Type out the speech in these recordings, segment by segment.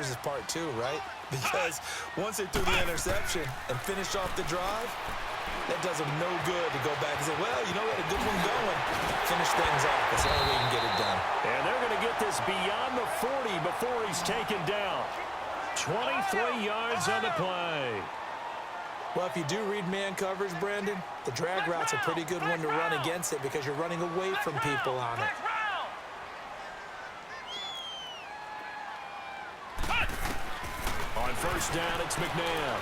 matters is part two, right? Because once they threw the interception and finished off the drive, that does them no good to go back and say, well, you know, we had a good one going. Finish things off. That's the only way you can get it done. And they're going to get this beyond the 40 before he's taken down. 23 yards on the play. Well, if you do read man coverage, Brandon, the drag route's a pretty good one to run against it because you're running away from people on it. On first down, it's McNabb.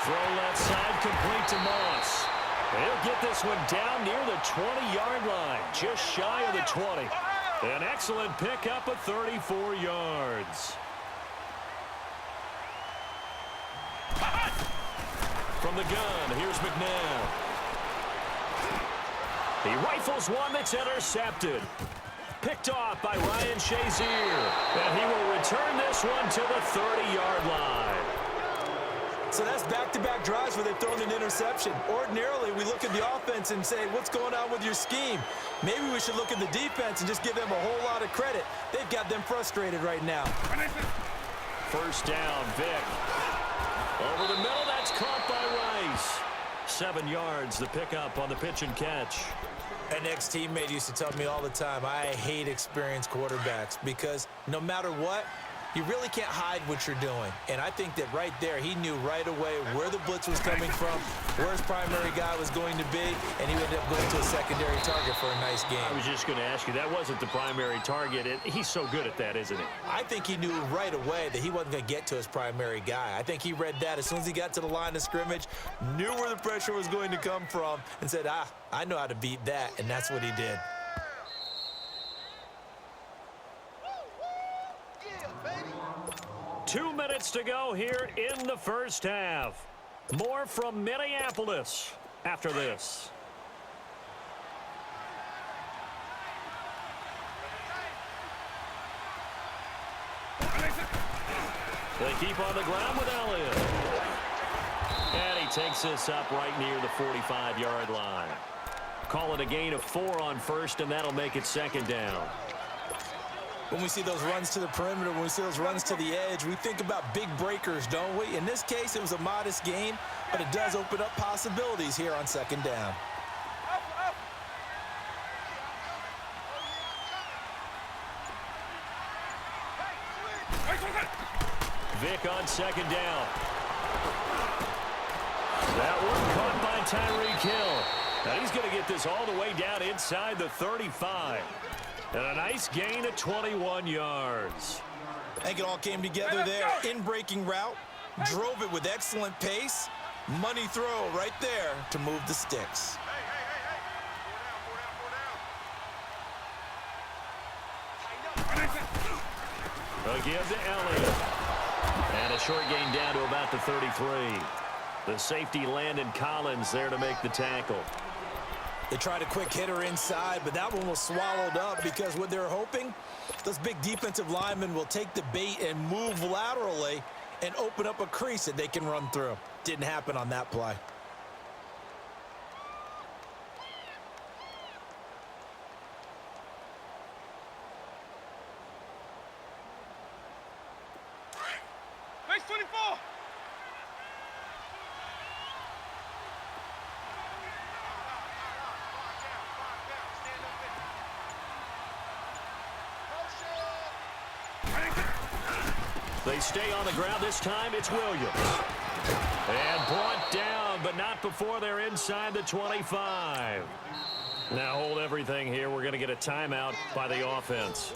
Throw left side, complete to Moss. He'll get this one down near the 20-yard line, just shy of the 20. An excellent pickup of 34 yards. From the gun, here's McNabb. He rifles one that's intercepted. Picked off by Ryan Shazier. And he will return this one to the 30-yard line. So that's back-to-back drives where they've thrown an interception. Ordinarily, we look at the offense and say, what's going on with your scheme? Maybe we should look at the defense and just give them a whole lot of credit. They've got them frustrated right now. First down, Vic. Over the middle, that's caught by Rice. 7 yards, the pickup on the pitch and catch. An ex-teammate used to tell me all the time, I hate experienced quarterbacks because no matter what, you really can't hide what you're doing. And I think that right there, he knew right away where the blitz was coming from, where his primary guy was going to be, and he ended up going to a secondary target for a nice game. I was just going to ask you, that wasn't the primary target. He's so good at that, isn't he? I think he knew right away that he wasn't going to get to his primary guy. I think he read that as soon as he got to the line of scrimmage, knew where the pressure was going to come from, and said, I know how to beat that, and that's what he did. Two minutes to go here in the first half. More from Minneapolis after this. They keep on the ground with Elliott. And he takes this up right near the 45-yard line. Call it a gain of 4 on first, and that'll make it second down. When we see those runs to the perimeter, when we see those runs to the edge, we think about big breakers, don't we? In this case, it was a modest gain, but it does open up possibilities here on second down. Vic on second down. That one caught by Tyreek Hill. Now he's going to get this all the way down inside the 35. And a nice gain of 21 yards. I think it all came together there. In-breaking route, drove it with excellent pace. Money throw right there to move the sticks. A give to Elliott. And a short gain down to about the 33. The safety Landon Collins there to make the tackle. They tried a quick hitter inside, but that one was swallowed up because what they're hoping, those big defensive linemen will take the bait and move laterally and open up a crease that they can run through. Didn't happen on that play. Base 24! They stay on the ground. This time it's Williams. And brought down, but not before they're inside the 25. Now hold everything here. We're going to get a timeout by the offense,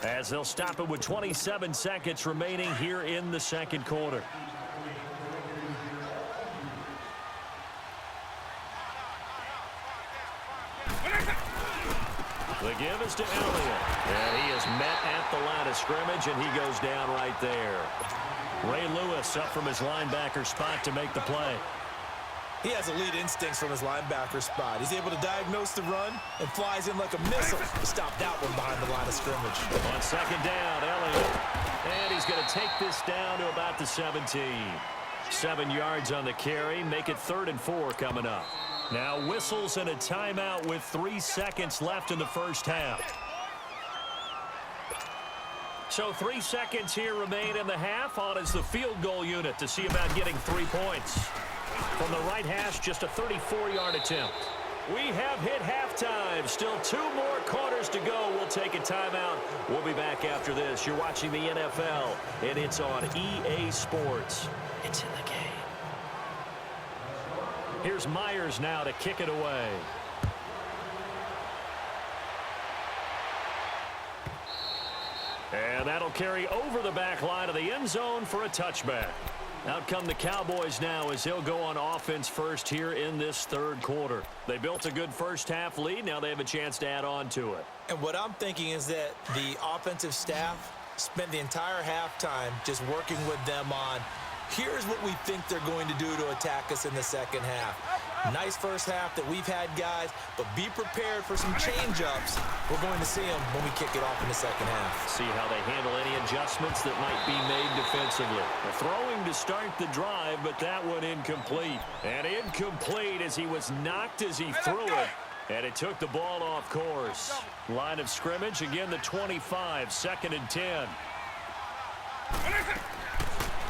as they'll stop it with 27 seconds remaining here in the second quarter. The give is to Elliott. And he is met at the line of scrimmage, and he goes down right there. Ray Lewis up from his linebacker spot to make the play. He has elite instincts from his linebacker spot. He's able to diagnose the run and flies in like a missile to stop that one behind the line of scrimmage. On second down, Elliott. And he's going to take this down to about the 17. 7 yards on the carry. Make it 3rd and 4 coming up. Now whistles and a timeout with 3 seconds left in the first half. So 3 seconds here remain in the half. On is the field goal unit to see about getting 3 points. From the right hash, just a 34-yard attempt. We have hit halftime. Still 2 more quarters to go. We'll take a timeout. We'll be back after this. You're watching the NFL, and it's on EA Sports. It's in the game. Here's Myers now to kick it away. And that'll carry over the back line of the end zone for a touchback. Out come the Cowboys now as they'll go on offense first here in this third quarter. They built a good first-half lead. Now they have a chance to add on to it. And what I'm thinking is that the offensive staff spent the entire halftime just working with them on, here's what we think they're going to do to attack us in the second half. Nice first half that we've had, guys, but be prepared for some change-ups. We're going to see them when we kick it off in the second half. See how they handle any adjustments that might be made defensively. They're throwing to start the drive, but that one incomplete. And incomplete as he was knocked as he threw it. And it took the ball off course. Line of scrimmage, again the 25, 2nd and 10.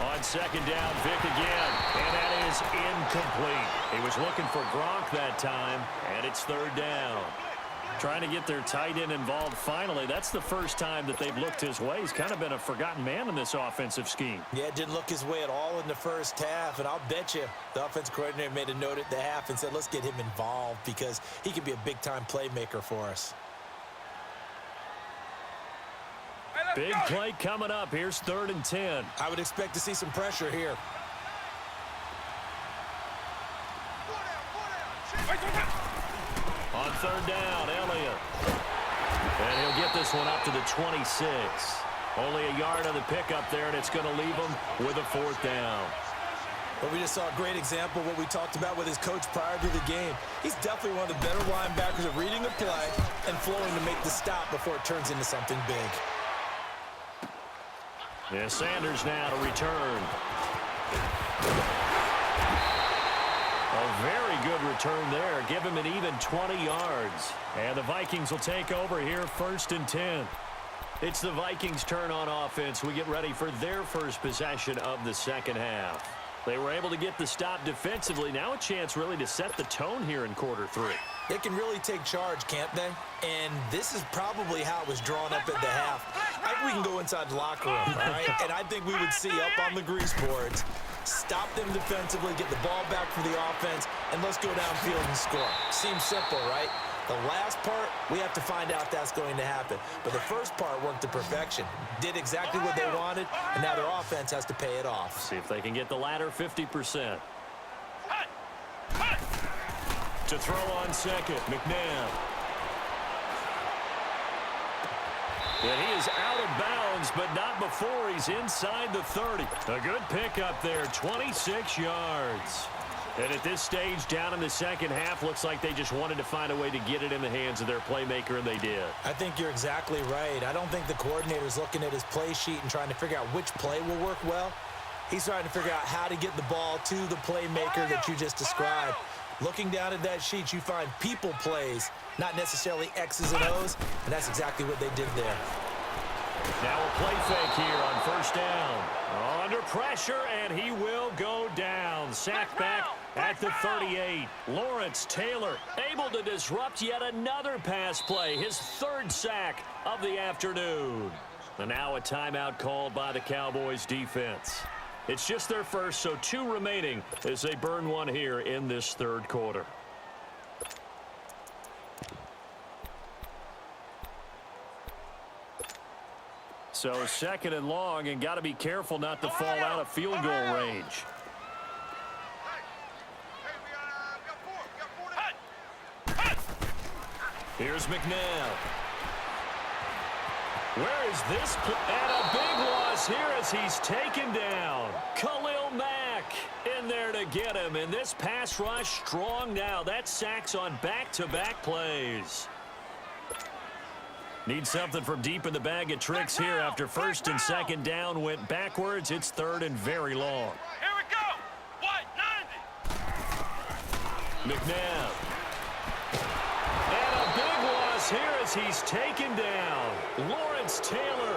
On second down, Vick again, and that is incomplete. He was looking for Gronk that time, and it's 3rd down. Trying to get their tight end involved finally. That's the first time that they've looked his way. He's kind of been a forgotten man in this offensive scheme. Yeah, it didn't look his way at all in the first half, and I'll bet you the offense coordinator made a note at the half and said, let's get him involved because he could be a big-time playmaker for us. Big play coming up. Here's 3rd and 10. I would expect to see some pressure here. On 3rd down, Elliott. And he'll get this one up to the 26. Only a yard on the pickup there, and it's going to leave him with a 4th down. But we just saw a great example of what we talked about with his coach prior to the game. He's definitely one of the better linebackers at reading the play and flowing to make the stop before it turns into something big. Yeah, Sanders now to return. A very good return there. Give him an even 20 yards. And the Vikings will take over here 1st and 10. It's the Vikings' turn on offense. We get ready for their first possession of the second half. They were able to get the stop defensively. Now a chance really to set the tone here in quarter 3. They can really take charge, can't they? And this is probably how it was drawn up at the half. I think we can go inside the locker room, all right? And I think we would see up on the grease boards, stop them defensively, get the ball back for the offense, and let's go downfield and score. Seems simple, right? The last part, we have to find out that's going to happen. But the first part worked to perfection. Did exactly what they wanted, and now their offense has to pay it off. See if they can get the latter 50%. To throw on second, McNabb. And he is out of bounds, but not before he's inside the 30. A good pickup there, 26 yards. And at this stage, down in the second half, looks like they just wanted to find a way to get it in the hands of their playmaker, and they did. I think you're exactly right. I don't think the coordinator's looking at his play sheet and trying to figure out which play will work well. He's trying to figure out how to get the ball to the playmaker that you just described. Looking down at that sheet, you find people plays, not necessarily X's and O's, and that's exactly what they did there. Now a play fake here on 1st down. Under pressure, and he will go down. Sack back at the 38. Lawrence Taylor able to disrupt yet another pass play, his 3rd sack of the afternoon. And now a timeout called by the Cowboys defense. It's just their first, so 2 remaining as they burn one here in this 3rd quarter. So 2nd and long, and got to be careful not to fall out of field goal range. Here's McNabb. Where is this? And a big loss here as he's taken down. Khalil Mack in there to get him. And this pass rush strong now. That sacks on back-to-back plays. Need something from deep in the bag of tricks here after 1st and 2nd down went backwards. It's 3rd and very long. Here we go. What? 90. McNabb. And a big loss here as he's taken down. Lawrence Taylor